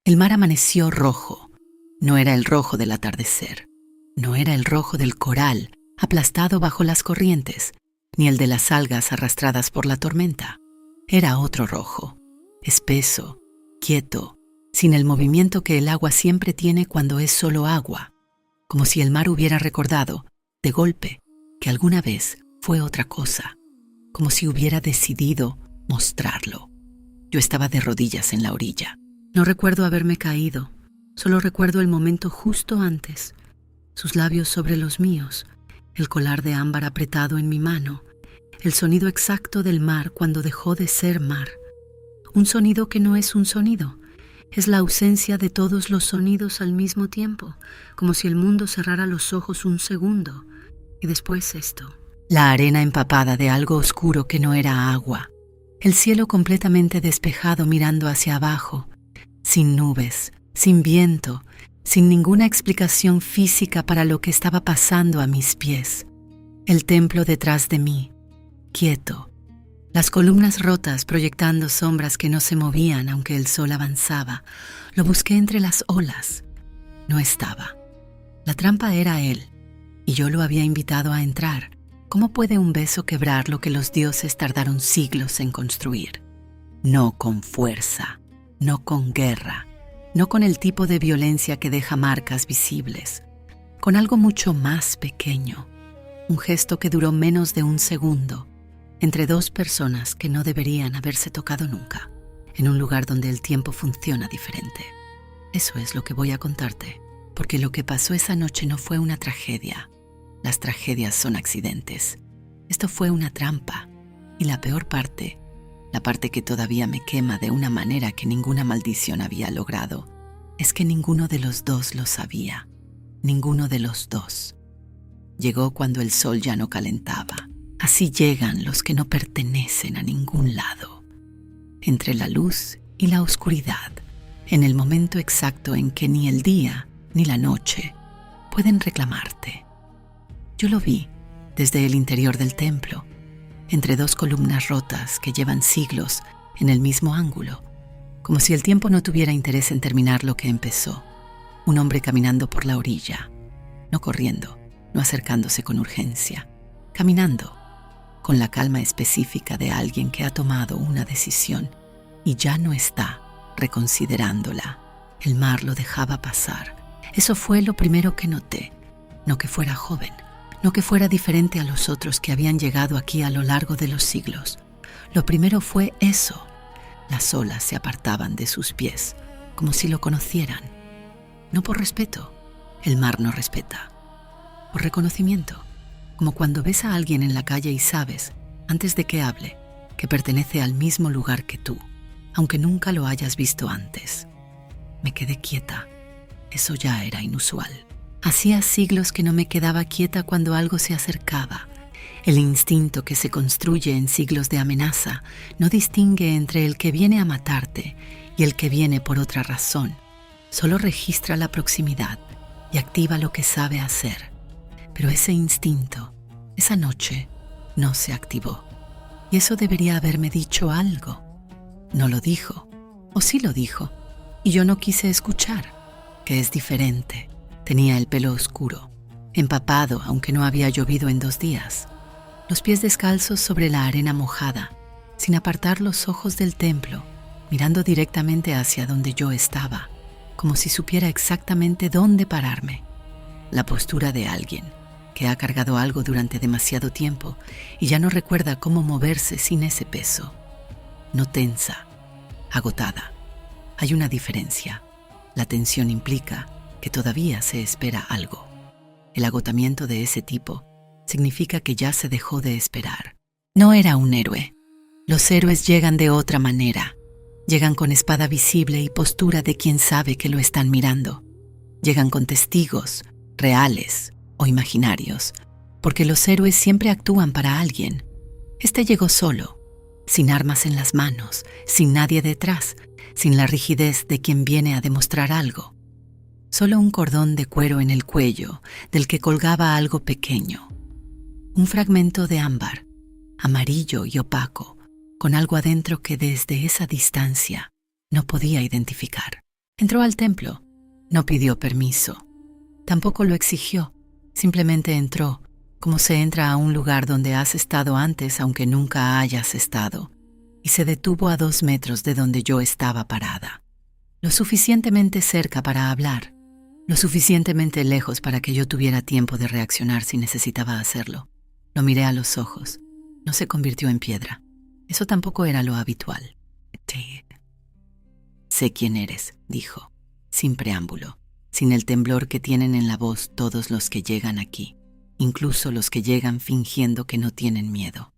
El mar amaneció rojo. No era el rojo del atardecer. No era el rojo del coral aplastado bajo las corrientes, ni el de las algas arrastradas por la tormenta. Era otro rojo, espeso, quieto, sin el movimiento que el agua siempre tiene cuando es solo agua, como si el mar hubiera recordado, de golpe, que alguna vez fue otra cosa, como si hubiera decidido mostrarlo. Yo estaba de rodillas en la orilla. No recuerdo haberme caído, solo recuerdo el momento justo antes, sus labios sobre los míos, el colar de ámbar apretado en mi mano, el sonido exacto del mar cuando dejó de ser mar. Un sonido que no es un sonido, es la ausencia de todos los sonidos al mismo tiempo, como si el mundo cerrara los ojos un segundo, y después esto. La arena empapada de algo oscuro que no era agua, el cielo completamente despejado mirando hacia abajo, sin nubes, sin viento, sin ninguna explicación física para lo que estaba pasando a mis pies. El templo detrás de mí, quieto. Las columnas rotas proyectando sombras que no se movían aunque el sol avanzaba. Lo busqué entre las olas. No estaba. La trampa era él, y yo lo había invitado a entrar. ¿Cómo puede un beso quebrar lo que los dioses tardaron siglos en construir? No con fuerza. No con guerra, no con el tipo de violencia que deja marcas visibles, con algo mucho más pequeño, un gesto que duró menos de un segundo, entre dos personas que no deberían haberse tocado nunca, en un lugar donde el tiempo funciona diferente. Eso es lo que voy a contarte, porque lo que pasó esa noche no fue una tragedia. Las tragedias son accidentes. Esto fue una trampa, y la peor parte, la parte que todavía me quema de una manera que ninguna maldición había logrado, es que ninguno de los dos lo sabía. Ninguno de los dos. Llegó cuando el sol ya no calentaba. Así llegan los que no pertenecen a ningún lado. Entre la luz y la oscuridad, en el momento exacto en que ni el día ni la noche pueden reclamarte. Yo lo vi desde el interior del templo, entre dos columnas rotas que llevan siglos en el mismo ángulo, como si el tiempo no tuviera interés en terminar lo que empezó. Un hombre caminando por la orilla, no corriendo, no acercándose con urgencia, caminando con la calma específica de alguien que ha tomado una decisión y ya no está reconsiderándola. El mar lo dejaba pasar. Eso fue lo primero que noté, no que fuera joven, no que fuera diferente a los otros que habían llegado aquí a lo largo de los siglos. Lo primero fue eso. Las olas se apartaban de sus pies, como si lo conocieran. No por respeto, el mar no respeta. Por reconocimiento, como cuando ves a alguien en la calle y sabes, antes de que hable, que pertenece al mismo lugar que tú, aunque nunca lo hayas visto antes. Me quedé quieta. Eso ya era inusual. Hacía siglos que no me quedaba quieta cuando algo se acercaba. El instinto que se construye en siglos de amenaza no distingue entre el que viene a matarte y el que viene por otra razón. Solo registra la proximidad y activa lo que sabe hacer. Pero ese instinto, esa noche, no se activó. Y eso debería haberme dicho algo. No lo dijo, o sí lo dijo, y yo no quise escuchar, que es diferente. Tenía el pelo oscuro, empapado aunque no había llovido en 2 días, los pies descalzos sobre la arena mojada, sin apartar los ojos del templo, mirando directamente hacia donde yo estaba, como si supiera exactamente dónde pararme. La postura de alguien que ha cargado algo durante demasiado tiempo y ya no recuerda cómo moverse sin ese peso. No tensa, agotada. Hay una diferencia. La tensión implica que todavía se espera algo. El agotamiento de ese tipo significa que ya se dejó de esperar. No era un héroe. Los héroes llegan de otra manera. Llegan con espada visible y postura de quien sabe que lo están mirando. Llegan con testigos, reales o imaginarios, porque los héroes siempre actúan para alguien. Este llegó solo, sin armas en las manos, sin nadie detrás, sin la rigidez de quien viene a demostrar algo. Solo un cordón de cuero en el cuello, del que colgaba algo pequeño. Un fragmento de ámbar, amarillo y opaco, con algo adentro que desde esa distancia no podía identificar. Entró al templo. No pidió permiso. Tampoco lo exigió. Simplemente entró, como se entra a un lugar donde has estado antes aunque nunca hayas estado, y se detuvo a 2 metros de donde yo estaba parada. Lo suficientemente cerca para hablar, lo suficientemente lejos para que yo tuviera tiempo de reaccionar si necesitaba hacerlo. Lo miré a los ojos. No se convirtió en piedra. Eso tampoco era lo habitual. Sé quién eres, dijo, sin preámbulo, sin el temblor que tienen en la voz todos los que llegan aquí, incluso los que llegan fingiendo que no tienen miedo.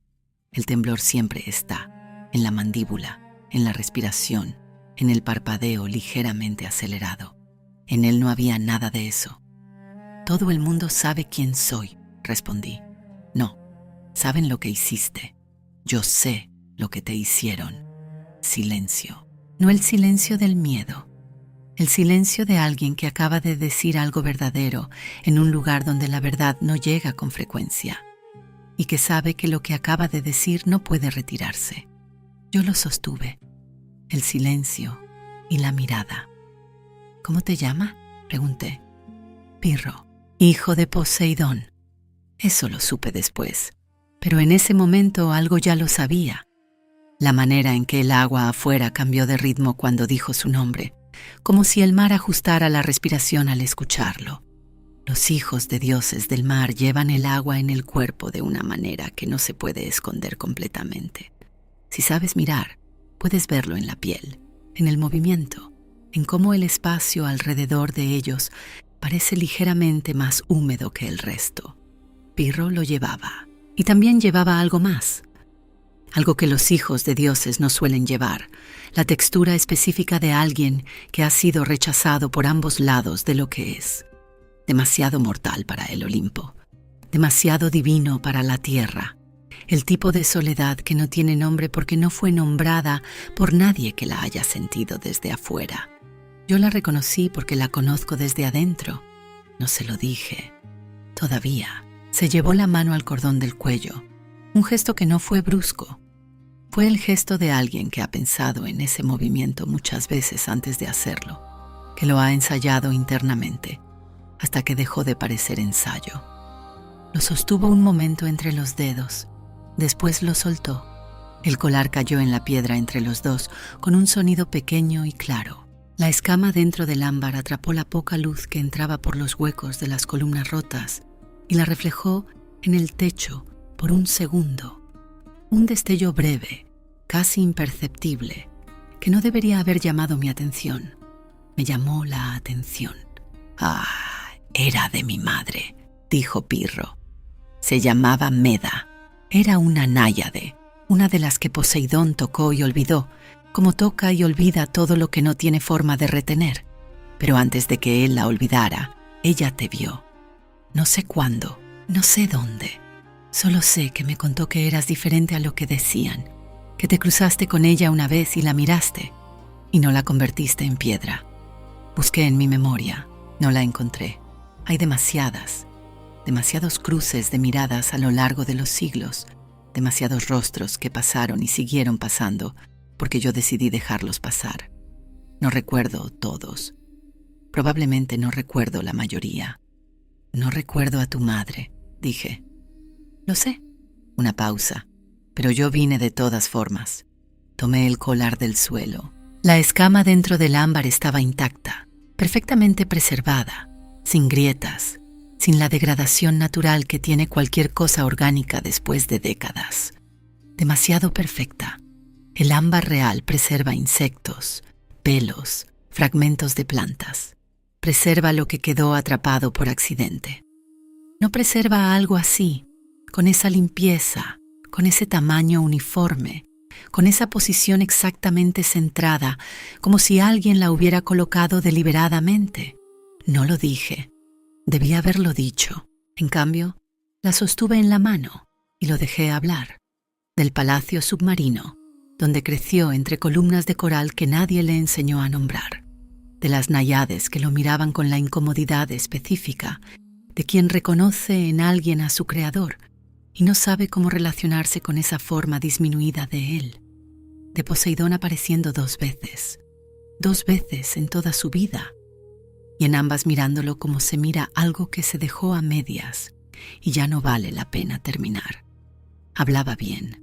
El temblor siempre está, en la mandíbula, en la respiración, en el parpadeo ligeramente acelerado. En él no había nada de eso. Todo el mundo sabe quién soy, respondí. No, saben lo que hiciste. Yo sé lo que te hicieron. Silencio. No el silencio del miedo. El silencio de alguien que acaba de decir algo verdadero en un lugar donde la verdad no llega con frecuencia y que sabe que lo que acaba de decir no puede retirarse. Yo lo sostuve. El silencio y la mirada. ¿Cómo te llama?, pregunté. Pirro, hijo de Poseidón. Eso lo supe después, pero en ese momento algo ya lo sabía. La manera en que el agua afuera cambió de ritmo cuando dijo su nombre, como si el mar ajustara la respiración al escucharlo. Los hijos de dioses del mar llevan el agua en el cuerpo de una manera que no se puede esconder completamente. Si sabes mirar, puedes verlo en la piel, en el movimiento, en cómo el espacio alrededor de ellos parece ligeramente más húmedo que el resto. Pirro lo llevaba, y también llevaba algo más. Algo que los hijos de dioses no suelen llevar, la textura específica de alguien que ha sido rechazado por ambos lados de lo que es. Demasiado mortal para el Olimpo, demasiado divino para la tierra, el tipo de soledad que no tiene nombre porque no fue nombrada por nadie que la haya sentido desde afuera. Yo la reconocí porque la conozco desde adentro. No se lo dije. Todavía. Se llevó la mano al cordón del cuello. Un gesto que no fue brusco. Fue el gesto de alguien que ha pensado en ese movimiento muchas veces antes de hacerlo, que lo ha ensayado internamente, hasta que dejó de parecer ensayo. Lo sostuvo un momento entre los dedos. Después lo soltó. El colar cayó en la piedra entre los dos con un sonido pequeño y claro. La escama dentro del ámbar atrapó la poca luz que entraba por los huecos de las columnas rotas y la reflejó en el techo por un segundo. Un destello breve, casi imperceptible, que no debería haber llamado mi atención. Me llamó la atención. «Ah, era de mi madre», dijo Pirro. Se llamaba Meda. Era una náyade, una de las que Poseidón tocó y olvidó, como toca y olvida todo lo que no tiene forma de retener. Pero antes de que él la olvidara, ella te vio. No sé cuándo, no sé dónde. Solo sé que me contó que eras diferente a lo que decían, que te cruzaste con ella una vez y la miraste, y no la convertiste en piedra. Busqué en mi memoria, no la encontré. Hay demasiados cruces de miradas a lo largo de los siglos, demasiados rostros que pasaron y siguieron pasando, porque yo decidí dejarlos pasar. No recuerdo todos. Probablemente no recuerdo la mayoría. No recuerdo a tu madre, dije. Lo sé. Una pausa. Pero yo vine de todas formas. Tomé el colar del suelo. La escama dentro del ámbar estaba intacta, perfectamente preservada, sin grietas, sin la degradación natural que tiene cualquier cosa orgánica después de décadas. Demasiado perfecta. El ámbar real preserva insectos, pelos, fragmentos de plantas. Preserva lo que quedó atrapado por accidente. No preserva algo así, con esa limpieza, con ese tamaño uniforme, con esa posición exactamente centrada, como si alguien la hubiera colocado deliberadamente. No lo dije. Debía haberlo dicho. En cambio, la sostuve en la mano y lo dejé hablar. Del palacio submarino, donde creció entre columnas de coral que nadie le enseñó a nombrar. De las náyades que lo miraban con la incomodidad específica de quien reconoce en alguien a su creador y no sabe cómo relacionarse con esa forma disminuida de él. De Poseidón apareciendo 2 veces. 2 veces en toda su vida, y en ambas mirándolo como se mira algo que se dejó a medias y ya no vale la pena terminar. Hablaba bien,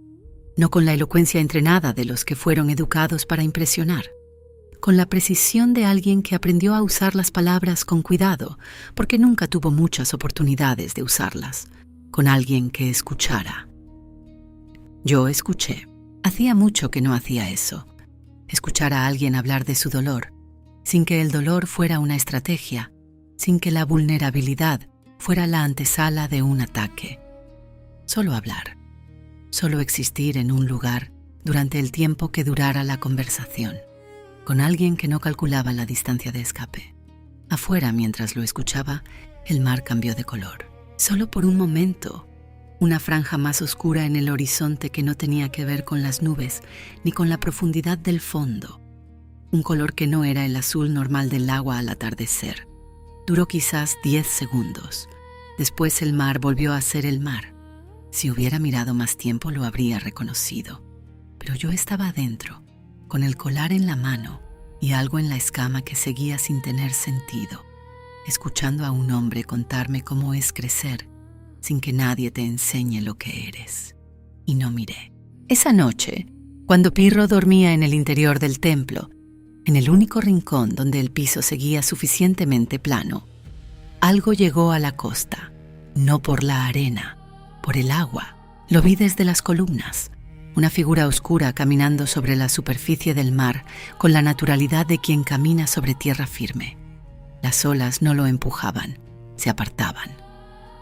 no con la elocuencia entrenada de los que fueron educados para impresionar, con la precisión de alguien que aprendió a usar las palabras con cuidado, porque nunca tuvo muchas oportunidades de usarlas, con alguien que escuchara. Yo escuché. Hacía mucho que no hacía eso. Escuchar a alguien hablar de su dolor, sin que el dolor fuera una estrategia, sin que la vulnerabilidad fuera la antesala de un ataque. Solo hablar. Solo existir en un lugar durante el tiempo que durara la conversación, con alguien que no calculaba la distancia de escape. Afuera, mientras lo escuchaba, el mar cambió de color. Solo por un momento, una franja más oscura en el horizonte que no tenía que ver con las nubes ni con la profundidad del fondo. Un color que no era el azul normal del agua al atardecer. Duró quizás 10 segundos. Después el mar volvió a ser el mar. Si hubiera mirado más tiempo lo habría reconocido. Pero yo estaba adentro, con el colar en la mano y algo en la escama que seguía sin tener sentido, escuchando a un hombre contarme cómo es crecer sin que nadie te enseñe lo que eres. Y no miré. Esa noche, cuando Pirro dormía en el interior del templo, en el único rincón donde el piso seguía suficientemente plano, algo llegó a la costa, no por la arena, por el agua. Lo vi desde las columnas, una figura oscura caminando sobre la superficie del mar con la naturalidad de quien camina sobre tierra firme. Las olas no lo empujaban, se apartaban.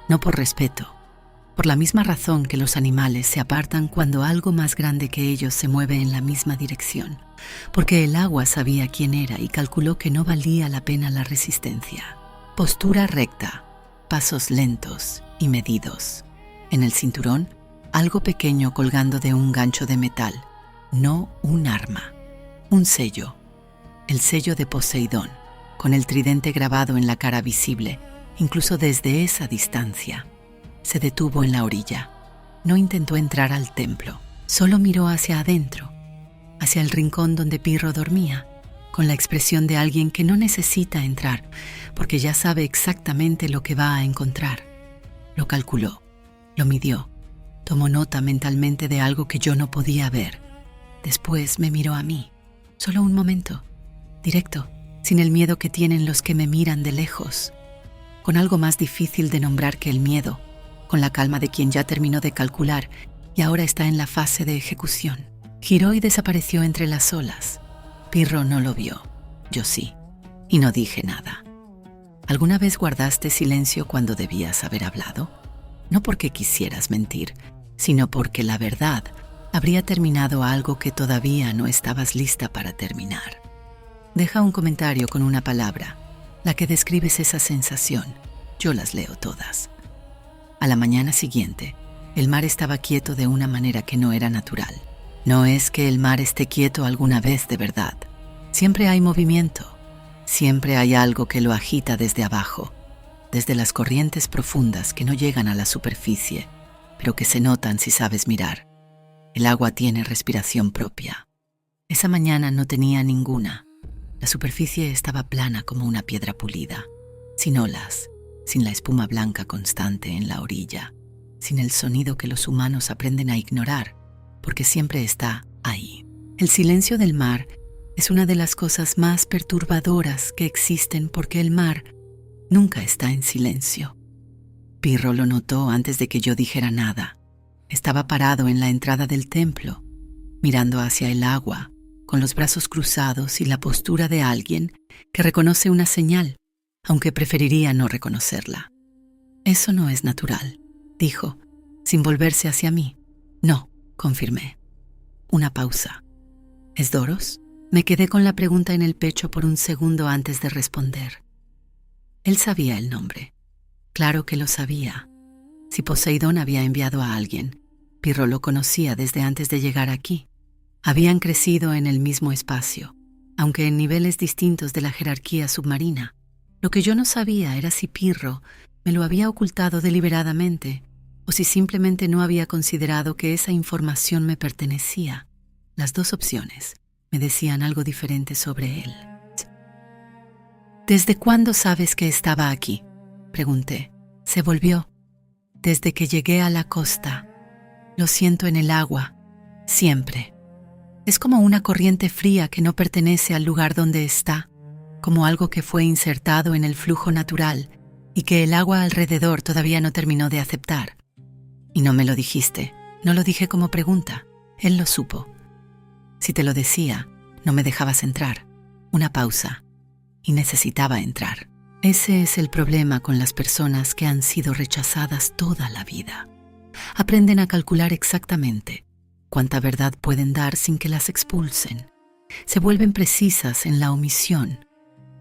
No por respeto, por la misma razón que los animales se apartan cuando algo más grande que ellos se mueve en la misma dirección, porque el agua sabía quién era y calculó que no valía la pena la resistencia. Postura recta, pasos lentos y medidos. En el cinturón, algo pequeño colgando de un gancho de metal, no un arma, un sello, el sello de Poseidón, con el tridente grabado en la cara visible, incluso desde esa distancia. Se detuvo en la orilla. No intentó entrar al templo, solo miró hacia adentro, hacia el rincón donde Pirro dormía, con la expresión de alguien que no necesita entrar, porque ya sabe exactamente lo que va a encontrar. Lo calculó, lo midió, tomó nota mentalmente de algo que yo no podía ver. Después me miró a mí, solo un momento, directo, sin el miedo que tienen los que me miran de lejos, con algo más difícil de nombrar que el miedo, con la calma de quien ya terminó de calcular y ahora está en la fase de ejecución. Giró y desapareció entre las olas. Pirro no lo vio, yo sí, y no dije nada. ¿Alguna vez guardaste silencio cuando debías haber hablado? No porque quisieras mentir, sino porque la verdad habría terminado algo que todavía no estabas lista para terminar. Deja un comentario con una palabra, la que describes esa sensación. Yo las leo todas. A la mañana siguiente, el mar estaba quieto de una manera que no era natural. No es que el mar esté quieto alguna vez de verdad. Siempre hay movimiento. Siempre hay algo que lo agita desde abajo, desde las corrientes profundas que no llegan a la superficie, pero que se notan si sabes mirar. El agua tiene respiración propia. Esa mañana no tenía ninguna. La superficie estaba plana como una piedra pulida, sin olas, sin la espuma blanca constante en la orilla, sin el sonido que los humanos aprenden a ignorar, porque siempre está ahí. El silencio del mar es una de las cosas más perturbadoras que existen porque el mar nunca está en silencio. Pirro lo notó antes de que yo dijera nada. Estaba parado en la entrada del templo, mirando hacia el agua, con los brazos cruzados y la postura de alguien que reconoce una señal, aunque preferiría no reconocerla. Eso no es natural, dijo, sin volverse hacia mí. No, confirmé. Una pausa. ¿Es Doros? Me quedé con la pregunta en el pecho por un segundo antes de responder. Él sabía el nombre. Claro que lo sabía. Si Poseidón había enviado a alguien, Pirro lo conocía desde antes de llegar aquí. Habían crecido en el mismo espacio, aunque en niveles distintos de la jerarquía submarina. Lo que yo no sabía era si Pirro me lo había ocultado deliberadamente o si simplemente no había considerado que esa información me pertenecía. Las dos opciones, Me decían algo diferente sobre él. ¿Desde cuándo sabes que estaba aquí?, pregunté. Se volvió. Desde que llegué a la costa. Lo siento en el agua, siempre. Es como una corriente fría que no pertenece al lugar donde está, como algo que fue insertado en el flujo natural y que el agua alrededor todavía no terminó de aceptar. Y no me lo dijiste, no lo dije como pregunta, él lo supo. Si te lo decía, no me dejabas entrar. Una pausa. Y necesitaba entrar. Ese es el problema con las personas que han sido rechazadas toda la vida. Aprenden a calcular exactamente cuánta verdad pueden dar sin que las expulsen. Se vuelven precisas en la omisión.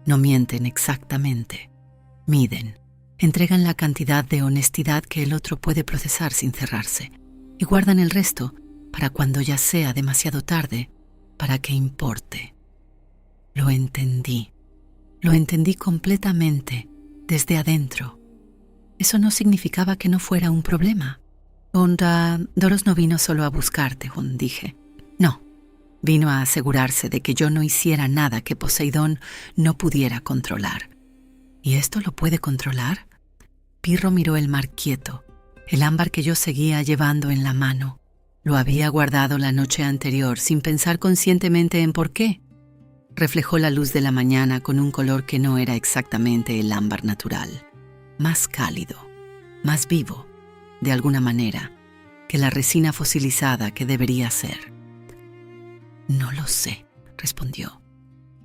No mienten exactamente. Miden. Entregan la cantidad de honestidad que el otro puede procesar sin cerrarse. Y guardan el resto para cuando ya sea demasiado tarde, para que importe. Lo entendí. Lo entendí completamente, desde adentro. Eso no significaba que no fuera un problema. Doros no vino solo a buscarte, Hun, dije. No, vino a asegurarse de que yo no hiciera nada que Poseidón no pudiera controlar. ¿Y esto lo puede controlar? Pirro miró el mar quieto, el ámbar que yo seguía llevando en la mano. Lo había guardado la noche anterior sin pensar conscientemente en por qué. Reflejó la luz de la mañana con un color que no era exactamente el ámbar natural. Más cálido, más vivo, de alguna manera, que la resina fosilizada que debería ser. No lo sé, respondió.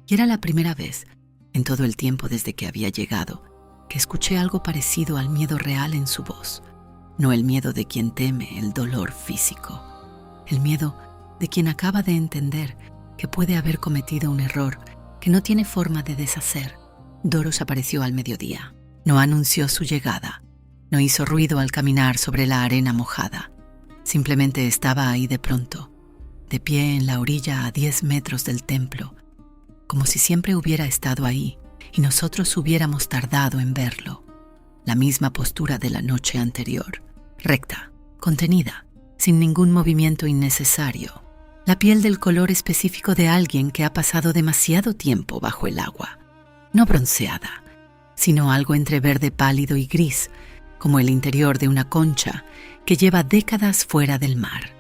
Y era la primera vez, en todo el tiempo desde que había llegado, que escuché algo parecido al miedo real en su voz. No el miedo de quien teme el dolor físico. El miedo de quien acaba de entender que puede haber cometido un error que no tiene forma de deshacer. Doros apareció al mediodía. No anunció su llegada. No hizo ruido al caminar sobre la arena mojada. Simplemente estaba ahí de pronto, de pie en la orilla a 10 metros del templo, como si siempre hubiera estado ahí y nosotros hubiéramos tardado en verlo. La misma postura de la noche anterior, recta, contenida, sin ningún movimiento innecesario. La piel del color específico de alguien que ha pasado demasiado tiempo bajo el agua. No bronceada, sino algo entre verde pálido y gris, como el interior de una concha que lleva décadas fuera del mar.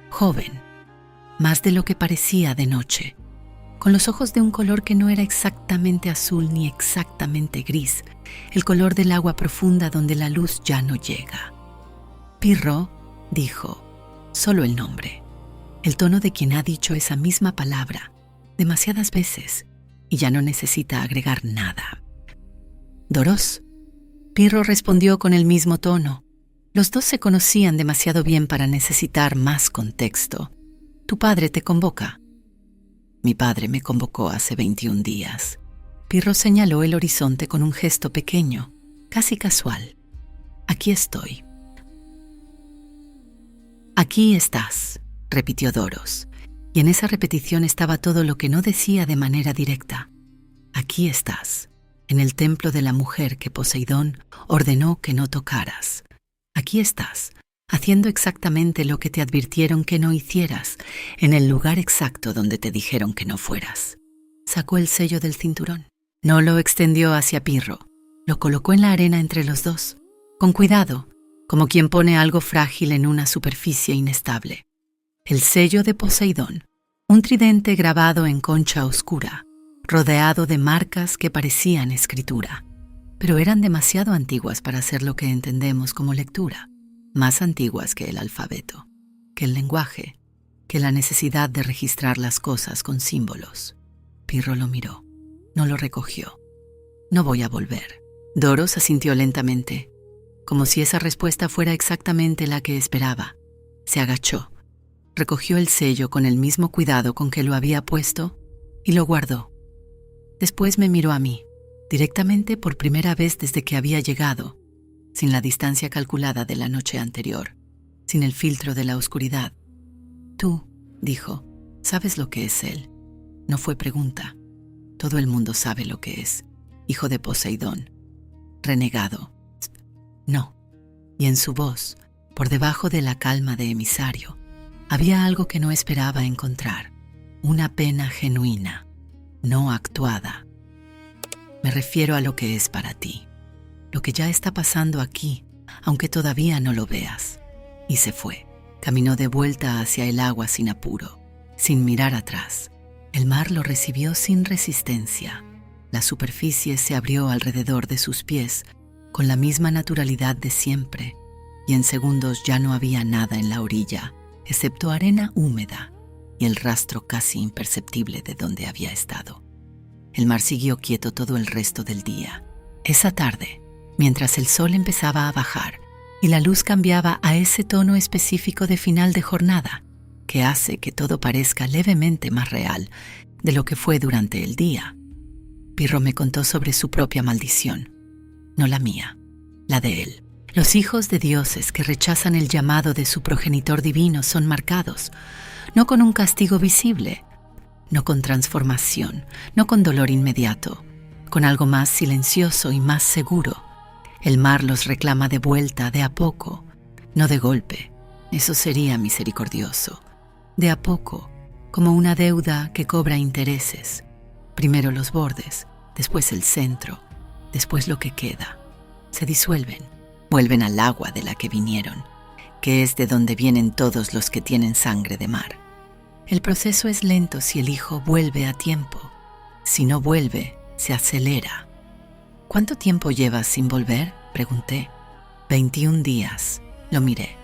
Joven, más de lo que parecía de noche, con los ojos de un color que no era exactamente azul ni exactamente gris, el color del agua profunda donde la luz ya no llega. Pirro dijo, solo el nombre. El tono de quien ha dicho esa misma palabra demasiadas veces y ya no necesita agregar nada. Doros. Pirro respondió con el mismo tono. Los dos se conocían demasiado bien para necesitar más contexto. Tu padre te convoca. Mi padre me convocó hace 21 días. Pirro señaló el horizonte con un gesto pequeño, casi casual. Aquí estoy. Aquí estás, repitió Doros, y en esa repetición estaba todo lo que no decía de manera directa. Aquí estás, en el templo de la mujer que Poseidón ordenó que no tocaras. Aquí estás, haciendo exactamente lo que te advirtieron que no hicieras, en el lugar exacto donde te dijeron que no fueras. Sacó el sello del cinturón. No lo extendió hacia Pirro, lo colocó en la arena entre los dos, con cuidado, como quien pone algo frágil en una superficie inestable. El sello de Poseidón, un tridente grabado en concha oscura, rodeado de marcas que parecían escritura, pero eran demasiado antiguas para ser lo que entendemos como lectura, más antiguas que el alfabeto, que el lenguaje, que la necesidad de registrar las cosas con símbolos. Pirro lo miró, no lo recogió. No voy a volver. Doros asintió lentamente, como si esa respuesta fuera exactamente la que esperaba. Se agachó. Recogió el sello con el mismo cuidado con que lo había puesto y lo guardó. Después me miró a mí, directamente por primera vez desde que había llegado, sin la distancia calculada de la noche anterior, sin el filtro de la oscuridad. Tú, dijo, sabes lo que es él. No fue pregunta. Todo el mundo sabe lo que es. Hijo de Poseidón. Renegado. No. Y en su voz, por debajo de la calma de emisario, había algo que no esperaba encontrar, una pena genuina, no actuada. Me refiero a lo que es para ti, lo que ya está pasando aquí, aunque todavía no lo veas. Y se fue. Caminó de vuelta hacia el agua sin apuro, sin mirar atrás. El mar lo recibió sin resistencia. La superficie se abrió alrededor de sus pies con la misma naturalidad de siempre, y en segundos ya no había nada en la orilla, excepto arena húmeda y el rastro casi imperceptible de donde había estado. El mar siguió quieto todo el resto del día. Esa tarde, mientras el sol empezaba a bajar y la luz cambiaba a ese tono específico de final de jornada, que hace que todo parezca levemente más real de lo que fue durante el día, Pirro me contó sobre su propia maldición, no la mía, la de él. Los hijos de dioses que rechazan el llamado de su progenitor divino son marcados, no con un castigo visible, no con transformación, no con dolor inmediato, con algo más silencioso y más seguro. El mar los reclama de vuelta de a poco, no de golpe. Eso sería misericordioso. De a poco, como una deuda que cobra intereses. Primero los bordes, después el centro, después lo que queda. Se disuelven, vuelven al agua de la que vinieron, que es de donde vienen todos los que tienen sangre de mar. El proceso es lento si el hijo vuelve a tiempo. Si no vuelve, se acelera. ¿Cuánto tiempo llevas sin volver?, pregunté. 21 días. Lo miré.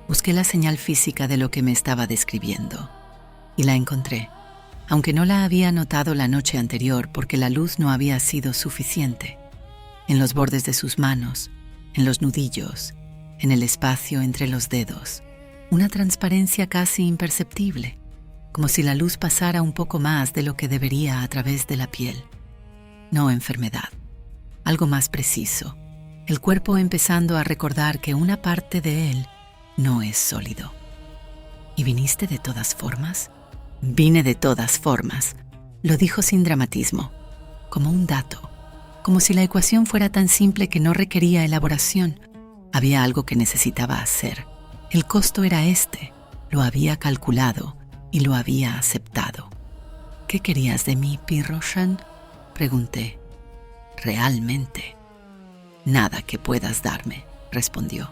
Busqué la señal física de lo que me estaba describiendo. Y la encontré, aunque no la había notado la noche anterior porque la luz no había sido suficiente. En los bordes de sus manos, en los nudillos, en el espacio entre los dedos. Una transparencia casi imperceptible, como si la luz pasara un poco más de lo que debería a través de la piel. No enfermedad, algo más preciso. El cuerpo empezando a recordar que una parte de él no es sólido. ¿Y viniste de todas formas? Vine de todas formas, lo dijo sin dramatismo, como un dato, como si la ecuación fuera tan simple que no requería elaboración. Había algo que necesitaba hacer. El costo era este, lo había calculado y lo había aceptado. ¿Qué querías de mí, Pirro-chan?, pregunté. Realmente. Nada que puedas darme, respondió.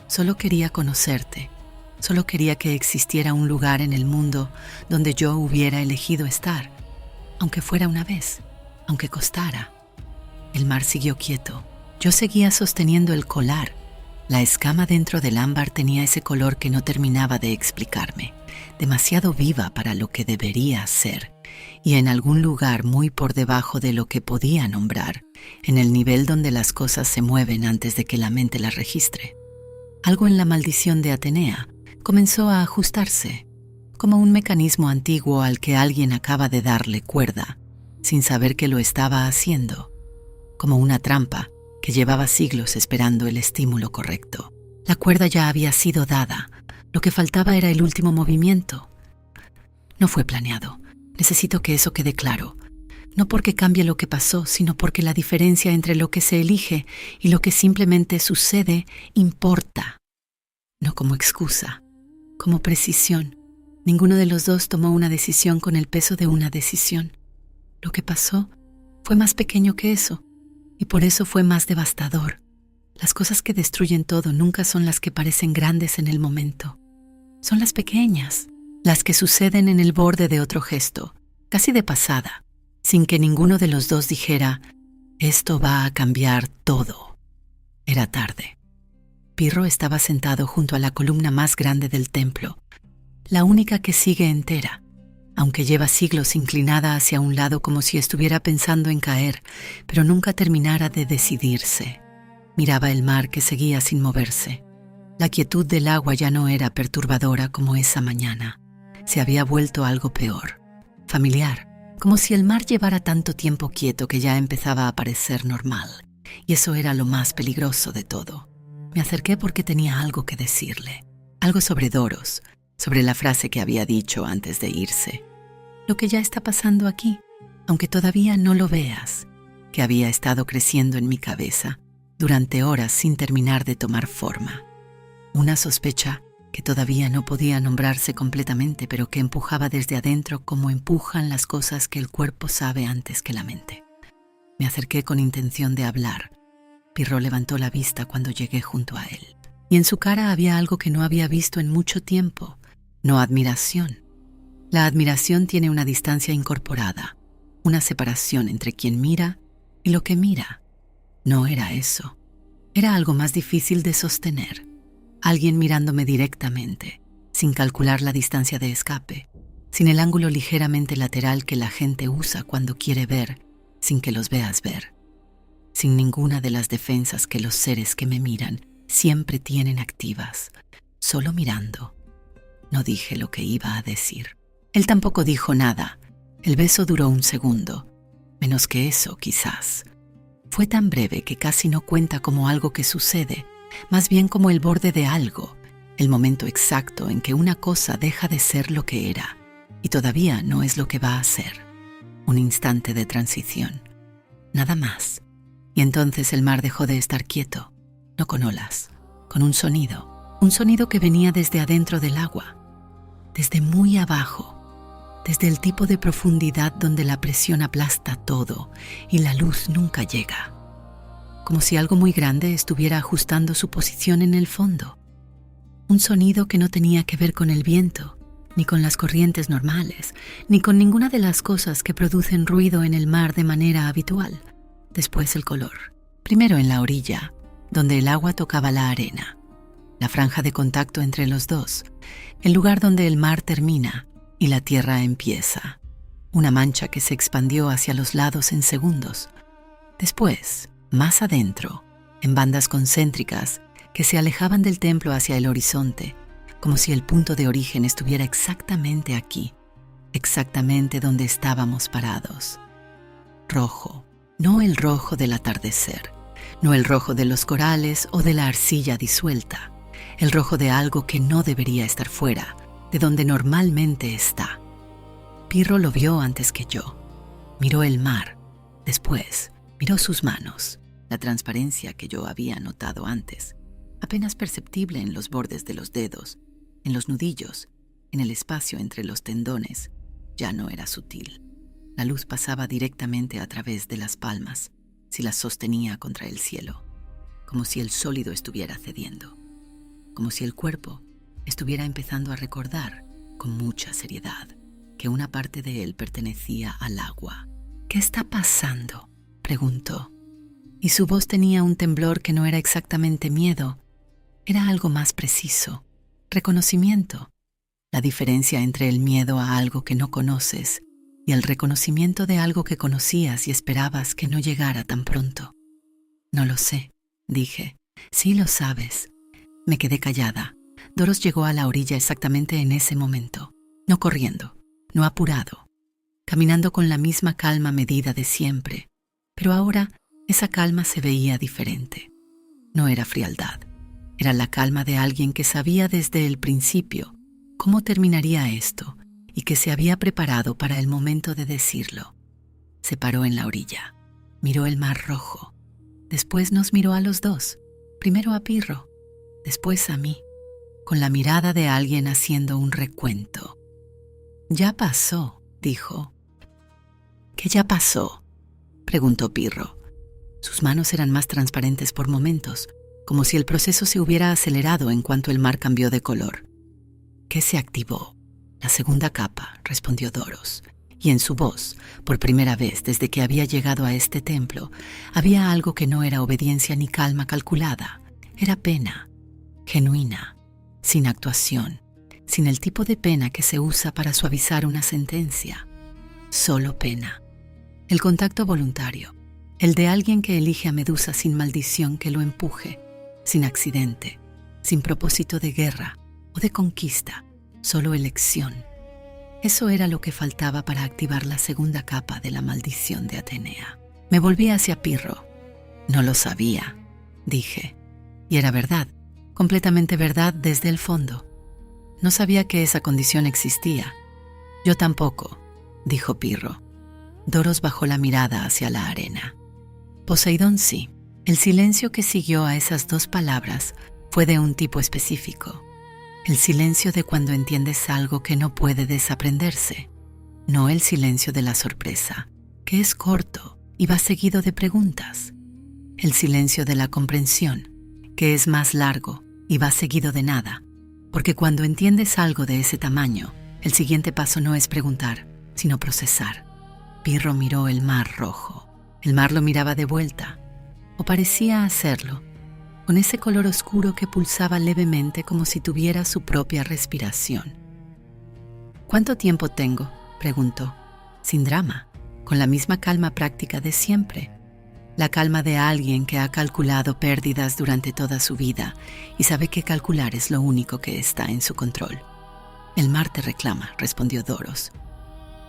Solo quería conocerte. Solo quería que existiera un lugar en el mundo donde yo hubiera elegido estar, aunque fuera una vez, aunque costara. El mar siguió quieto. Yo seguía sosteniendo el colar. La escama dentro del ámbar tenía ese color que no terminaba de explicarme, demasiado viva para lo que debería ser, y en algún lugar muy por debajo de lo que podía nombrar, en el nivel donde las cosas se mueven antes de que la mente las registre. Algo en la maldición de Atenea comenzó a ajustarse, como un mecanismo antiguo al que alguien acaba de darle cuerda, sin saber que lo estaba haciendo, como una trampa que llevaba siglos esperando el estímulo correcto. La cuerda ya había sido dada, lo que faltaba era el último movimiento. No fue planeado, necesito que eso quede claro, no porque cambie lo que pasó, sino porque la diferencia entre lo que se elige y lo que simplemente sucede importa, no como excusa. Como precisión. Ninguno de los dos tomó una decisión con el peso de una decisión. Lo que pasó fue más pequeño que eso, y por eso fue más devastador. Las cosas que destruyen todo nunca son las que parecen grandes en el momento. Son las pequeñas, las que suceden en el borde de otro gesto, casi de pasada, sin que ninguno de los dos dijera, esto va a cambiar todo. Era tarde. Pirro estaba sentado junto a la columna más grande del templo, la única que sigue entera, aunque lleva siglos inclinada hacia un lado como si estuviera pensando en caer, pero nunca terminara de decidirse. Miraba el mar que seguía sin moverse. La quietud del agua ya no era perturbadora como esa mañana. Se había vuelto algo peor, familiar, como si el mar llevara tanto tiempo quieto que ya empezaba a parecer normal, y eso era lo más peligroso de todo. Me acerqué porque tenía algo que decirle, algo sobre Doros, sobre la frase que había dicho antes de irse. Lo que ya está pasando aquí, aunque todavía no lo veas, que había estado creciendo en mi cabeza durante horas sin terminar de tomar forma. Una sospecha que todavía no podía nombrarse completamente, pero que empujaba desde adentro como empujan las cosas que el cuerpo sabe antes que la mente. Me acerqué con intención de hablar. Pirro levantó la vista cuando llegué junto a él, y en su cara había algo que no había visto en mucho tiempo, no admiración. La admiración tiene una distancia incorporada, una separación entre quien mira y lo que mira. No era eso. Era algo más difícil de sostener. Alguien mirándome directamente, sin calcular la distancia de escape, sin el ángulo ligeramente lateral que la gente usa cuando quiere ver, sin que los veas ver, sin ninguna de las defensas que los seres que me miran siempre tienen activas, solo mirando. No dije lo que iba a decir. Él tampoco dijo nada. El beso duró un segundo, menos que eso quizás. Fue tan breve que casi no cuenta como algo que sucede, más bien como el borde de algo, el momento exacto en que una cosa deja de ser lo que era y todavía no es lo que va a ser. Un instante de transición. Nada más. Y entonces el mar dejó de estar quieto, no con olas, con un sonido que venía desde adentro del agua, desde muy abajo, desde el tipo de profundidad donde la presión aplasta todo y la luz nunca llega. Como si algo muy grande estuviera ajustando su posición en el fondo. Un sonido que no tenía que ver con el viento, ni con las corrientes normales, ni con ninguna de las cosas que producen ruido en el mar de manera habitual. Después el color. Primero en la orilla, donde el agua tocaba la arena. La franja de contacto entre los dos, el lugar donde el mar termina y la tierra empieza. Una mancha que se expandió hacia los lados en segundos. Después, más adentro, en bandas concéntricas que se alejaban del templo hacia el horizonte, como si el punto de origen estuviera exactamente aquí, exactamente donde estábamos parados. Rojo, no el rojo del atardecer, no el rojo de los corales o de la arcilla disuelta, el rojo de algo que no debería estar fuera, de donde normalmente está. Pirro lo vio antes que yo. Miró el mar. Después, miró sus manos, la transparencia que yo había notado antes, apenas perceptible en los bordes de los dedos, en los nudillos, en el espacio entre los tendones, ya no era sutil. La luz pasaba directamente a través de las palmas, si las sostenía contra el cielo, como si el sólido estuviera cediendo, como si el cuerpo estuviera empezando a recordar, con mucha seriedad, que una parte de él pertenecía al agua. «¿Qué está pasando?», preguntó. Y su voz tenía un temblor que no era exactamente miedo, era algo más preciso, reconocimiento. La diferencia entre el miedo a algo que no conoces y el reconocimiento de algo que conocías y esperabas que no llegara tan pronto. «No lo sé», dije. «Sí lo sabes». Me quedé callada. Doros llegó a la orilla exactamente en ese momento, no corriendo, no apurado, caminando con la misma calma medida de siempre, pero ahora esa calma se veía diferente. No era frialdad, era la calma de alguien que sabía desde el principio cómo terminaría esto y que se había preparado para el momento de decirlo. Se paró en la orilla, miró el mar rojo, después nos miró a los dos, primero a Pirro, después a mí, con la mirada de alguien haciendo un recuento. «Ya pasó», dijo. «¿Qué ya pasó?», preguntó Pirro. Sus manos eran más transparentes por momentos, como si el proceso se hubiera acelerado en cuanto el mar cambió de color. «¿Qué se activó?». «La segunda capa», respondió Doros, y en su voz, por primera vez desde que había llegado a este templo, había algo que no era obediencia ni calma calculada, era pena, genuina, sin actuación, sin el tipo de pena que se usa para suavizar una sentencia. Solo pena. El contacto voluntario, el de alguien que elige a Medusa sin maldición que lo empuje, sin accidente, sin propósito de guerra o de conquista, solo elección. Eso era lo que faltaba para activar la segunda capa de la maldición de Atenea. Me volví hacia Pirro. «No lo sabía», dije. Y era verdad, completamente verdad desde el fondo. No sabía que esa condición existía. «Yo tampoco», dijo Pirro. Doros bajó la mirada hacia la arena. «Poseidón sí». El silencio que siguió a esas dos palabras fue de un tipo específico. El silencio de cuando entiendes algo que no puede desaprenderse, no el silencio de la sorpresa, que es corto y va seguido de preguntas. El silencio de la comprensión, que es más largo y va seguido de nada, porque cuando entiendes algo de ese tamaño, el siguiente paso no es preguntar, sino procesar. Pirro miró el mar rojo. El mar lo miraba de vuelta, o parecía hacerlo, con ese color oscuro que pulsaba levemente como si tuviera su propia respiración. ¿Cuánto tiempo tengo?, preguntó, sin drama, con la misma calma práctica de siempre. La calma de alguien que ha calculado pérdidas durante toda su vida y sabe que calcular es lo único que está en su control. El mar te reclama, respondió Doros.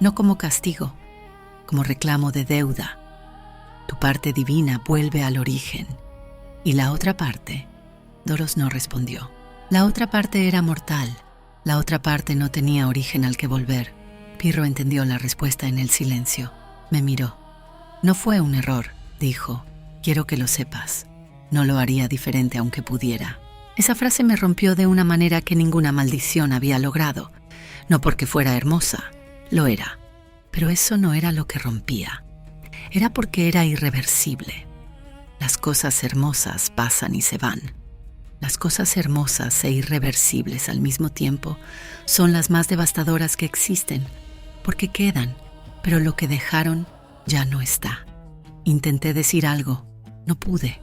No como castigo, como reclamo de deuda. Tu parte divina vuelve al origen. ¿Y la otra parte? Doros no respondió. La otra parte era mortal. La otra parte no tenía origen al que volver. Pirro entendió la respuesta en el silencio. Me miró. No fue un error, dijo. Quiero que lo sepas. No lo haría diferente aunque pudiera. Esa frase me rompió de una manera que ninguna maldición había logrado. No porque fuera hermosa, lo era. Pero eso no era lo que rompía. Era porque era irreversible. Las cosas hermosas pasan y se van. Las cosas hermosas e irreversibles al mismo tiempo son las más devastadoras que existen, porque quedan, pero lo que dejaron ya no está. Intenté decir algo, no pude.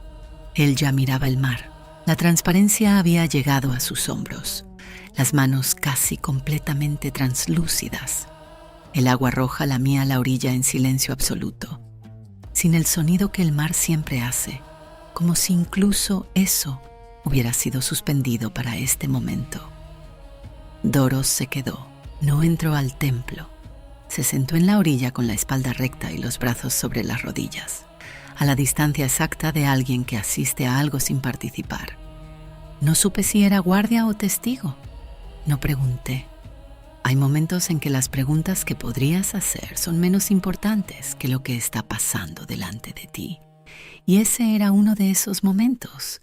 Él ya miraba el mar. La transparencia había llegado a sus hombros, las manos casi completamente translúcidas. El agua roja lamía la orilla en silencio absoluto, sin el sonido que el mar siempre hace, como si incluso eso hubiera sido suspendido para este momento. Doros se quedó, no entró al templo. Se sentó en la orilla con la espalda recta y los brazos sobre las rodillas, a la distancia exacta de alguien que asiste a algo sin participar. No supe si era guardia o testigo. No pregunté. Hay momentos en que las preguntas que podrías hacer son menos importantes que lo que está pasando delante de ti. Y ese era uno de esos momentos.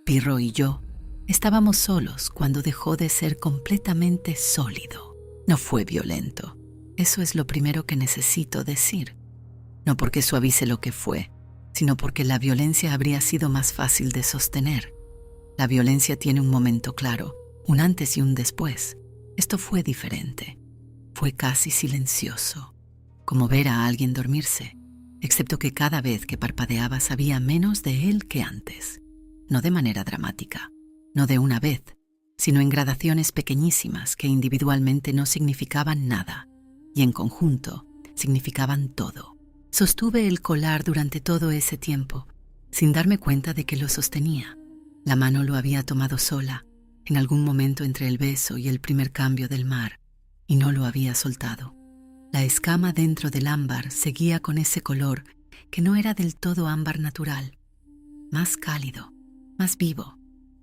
Pirro y yo estábamos solos cuando dejó de ser completamente sólido. No fue violento. Eso es lo primero que necesito decir. No porque suavice lo que fue, sino porque la violencia habría sido más fácil de sostener. La violencia tiene un momento claro, un antes y un después. Esto fue diferente. Fue casi silencioso, como ver a alguien dormirse, excepto que cada vez que parpadeaba sabía menos de él que antes. No de manera dramática, no de una vez, sino en gradaciones pequeñísimas que individualmente no significaban nada, y en conjunto significaban todo. Sostuve el colar durante todo ese tiempo, sin darme cuenta de que lo sostenía. La mano lo había tomado sola, en algún momento entre el beso y el primer cambio del mar, y no lo había soltado. La escama dentro del ámbar seguía con ese color que no era del todo ámbar natural, más cálido, más vivo.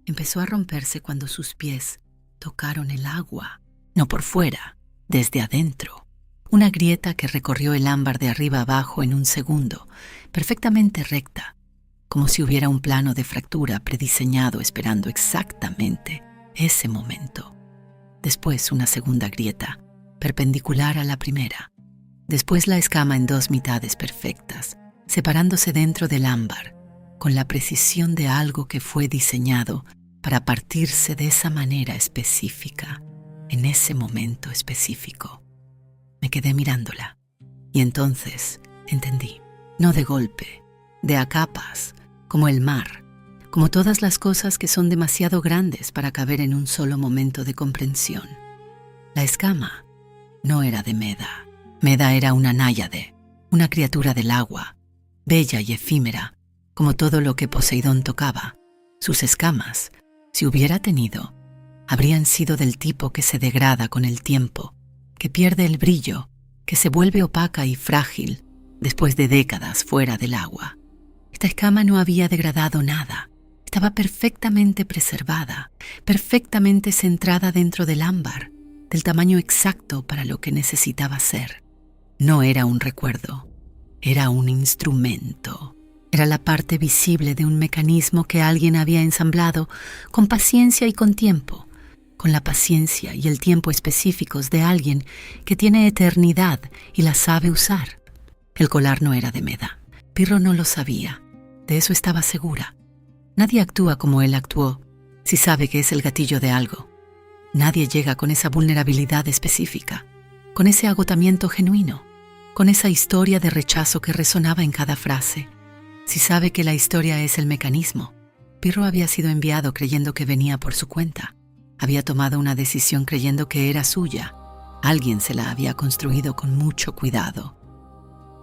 Empezó a romperse cuando sus pies tocaron el agua, no por fuera, desde adentro. Una grieta que recorrió el ámbar de arriba abajo en un segundo, perfectamente recta, como si hubiera un plano de fractura prediseñado esperando exactamente ese momento. Después una segunda grieta, perpendicular a la primera. Después la escama en dos mitades perfectas, separándose dentro del ámbar, con la precisión de algo que fue diseñado para partirse de esa manera específica, en ese momento específico. Me quedé mirándola, y entonces entendí, no de golpe, de a capas, como el mar, como todas las cosas que son demasiado grandes para caber en un solo momento de comprensión. La escama no era de Meda. Meda era una náyade, una criatura del agua, bella y efímera, como todo lo que Poseidón tocaba. Sus escamas, si hubiera tenido, habrían sido del tipo que se degrada con el tiempo, que pierde el brillo, que se vuelve opaca y frágil después de décadas fuera del agua. Esta escama no había degradado nada. Estaba perfectamente preservada, perfectamente centrada dentro del ámbar, del tamaño exacto para lo que necesitaba ser. No era un recuerdo, era un instrumento. Era la parte visible de un mecanismo que alguien había ensamblado con paciencia y con tiempo, con la paciencia y el tiempo específicos de alguien que tiene eternidad y la sabe usar. El colar no era de Meda. Pirro no lo sabía. De eso estaba segura. Nadie actúa como él actuó si sabe que es el gatillo de algo. Nadie llega con esa vulnerabilidad específica, con ese agotamiento genuino, con esa historia de rechazo que resonaba en cada frase. Si sabe que la historia es el mecanismo, Pirro había sido enviado creyendo que venía por su cuenta. Había tomado una decisión creyendo que era suya. Alguien se la había construido con mucho cuidado.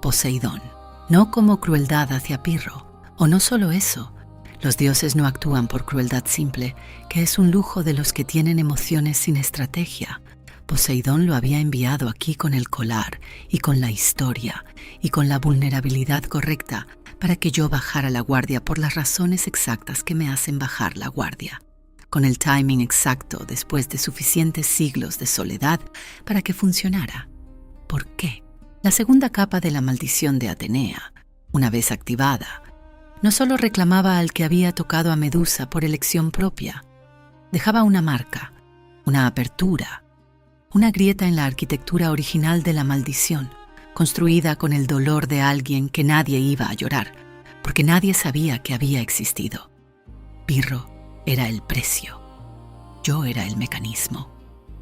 Poseidón. No como crueldad hacia Pirro. O no solo eso. Los dioses no actúan por crueldad simple, que es un lujo de los que tienen emociones sin estrategia. Poseidón lo había enviado aquí con el colar y con la historia y con la vulnerabilidad correcta para que yo bajara la guardia por las razones exactas que me hacen bajar la guardia, con el timing exacto después de suficientes siglos de soledad para que funcionara. ¿Por qué? La segunda capa de la maldición de Atenea, una vez activada, no solo reclamaba al que había tocado a Medusa por elección propia, dejaba una marca, una apertura, una grieta en la arquitectura original de la maldición, construida con el dolor de alguien que nadie iba a llorar, porque nadie sabía que había existido. Pirro era el precio. Yo era el mecanismo.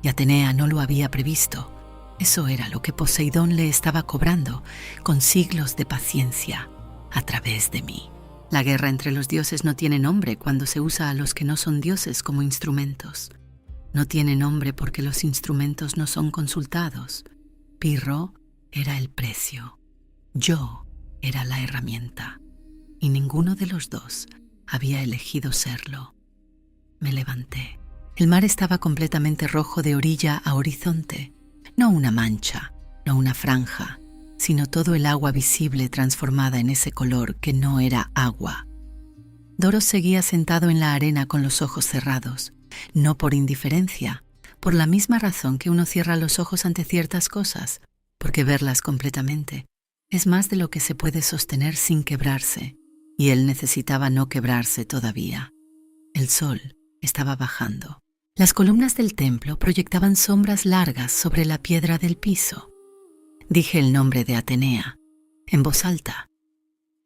Y Atenea no lo había previsto. Eso era lo que Poseidón le estaba cobrando, con siglos de paciencia, a través de mí. La guerra entre los dioses no tiene nombre cuando se usa a los que no son dioses como instrumentos. No tiene nombre porque los instrumentos no son consultados. Pirro era el precio. Yo era la herramienta. Y ninguno de los dos había elegido serlo. Me levanté. El mar estaba completamente rojo de orilla a horizonte. No una mancha, no una franja, sino todo el agua visible transformada en ese color que no era agua. Doros seguía sentado en la arena con los ojos cerrados, no por indiferencia, por la misma razón que uno cierra los ojos ante ciertas cosas, porque verlas completamente es más de lo que se puede sostener sin quebrarse, y él necesitaba no quebrarse todavía. El sol estaba bajando. Las columnas del templo proyectaban sombras largas sobre la piedra del piso. Dije el nombre de Atenea, en voz alta,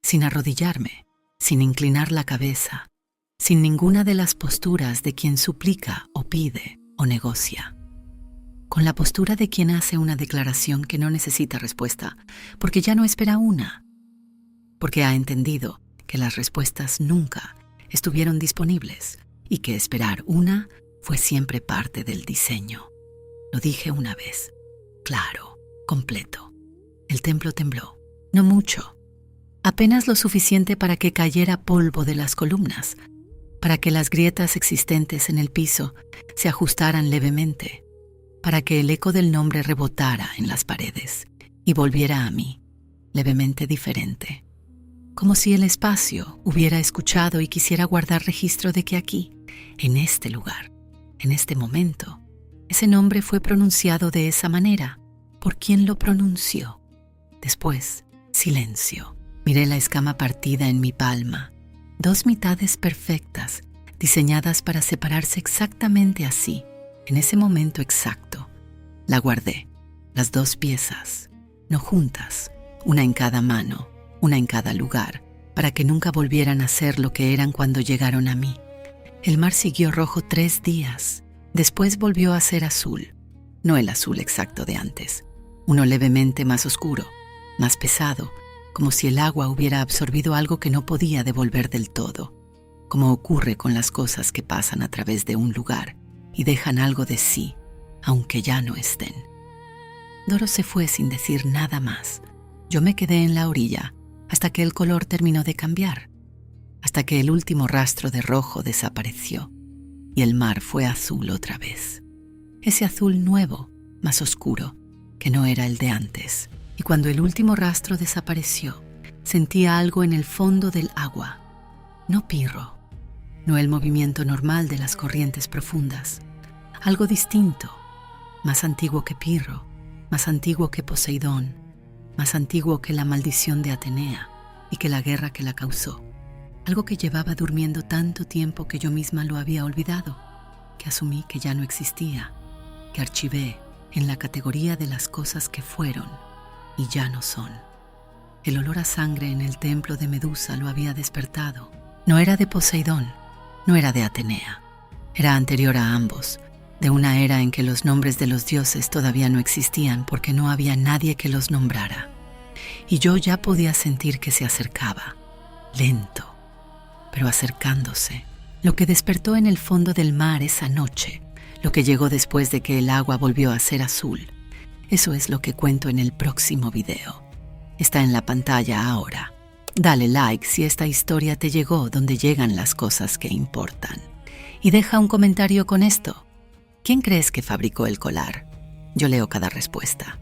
sin arrodillarme, sin inclinar la cabeza, sin ninguna de las posturas de quien suplica o pide o negocia. Con la postura de quien hace una declaración que no necesita respuesta, porque ya no espera una, porque ha entendido que las respuestas nunca estuvieron disponibles y que esperar una fue siempre parte del diseño. Lo dije una vez, claro, completo. El templo tembló, no mucho, apenas lo suficiente para que cayera polvo de las columnas, para que las grietas existentes en el piso se ajustaran levemente, para que el eco del nombre rebotara en las paredes y volviera a mí, levemente diferente, como si el espacio hubiera escuchado y quisiera guardar registro de que aquí, en este lugar, en este momento, ese nombre fue pronunciado de esa manera, por quien lo pronunció. Después, silencio. Miré la escama partida en mi palma, dos mitades perfectas, diseñadas para separarse exactamente así, en ese momento exacto. La guardé, las dos piezas, no juntas, una en cada mano, una en cada lugar, para que nunca volvieran a ser lo que eran cuando llegaron a mí. El mar siguió rojo 3 días, después volvió a ser azul, no el azul exacto de antes, uno levemente más oscuro, más pesado, como si el agua hubiera absorbido algo que no podía devolver del todo, como ocurre con las cosas que pasan a través de un lugar y dejan algo de sí, aunque ya no estén. Doros se fue sin decir nada más. Yo me quedé en la orilla hasta que el color terminó de cambiar, hasta que el último rastro de rojo desapareció y el mar fue azul otra vez. Ese azul nuevo, más oscuro, que no era el de antes. Y cuando el último rastro desapareció, sentía algo en el fondo del agua. No Pirro, no el movimiento normal de las corrientes profundas. Algo distinto, más antiguo que Pirro, más antiguo que Poseidón, más antiguo que la maldición de Atenea y que la guerra que la causó. Algo que llevaba durmiendo tanto tiempo que yo misma lo había olvidado, que asumí que ya no existía, que archivé en la categoría de las cosas que fueron y ya no son. El olor a sangre en el templo de Medusa lo había despertado. No era de Poseidón, no era de Atenea. Era anterior a ambos, de una era en que los nombres de los dioses todavía no existían porque no había nadie que los nombrara. Y yo ya podía sentir que se acercaba, lento, pero acercándose. Lo que despertó en el fondo del mar esa noche, lo que llegó después de que el agua volvió a ser azul. Eso es lo que cuento en el próximo video. Está en la pantalla ahora. Dale like si esta historia te llegó donde llegan las cosas que importan. Y deja un comentario con esto. ¿Quién crees que fabricó el colar? Yo leo cada respuesta.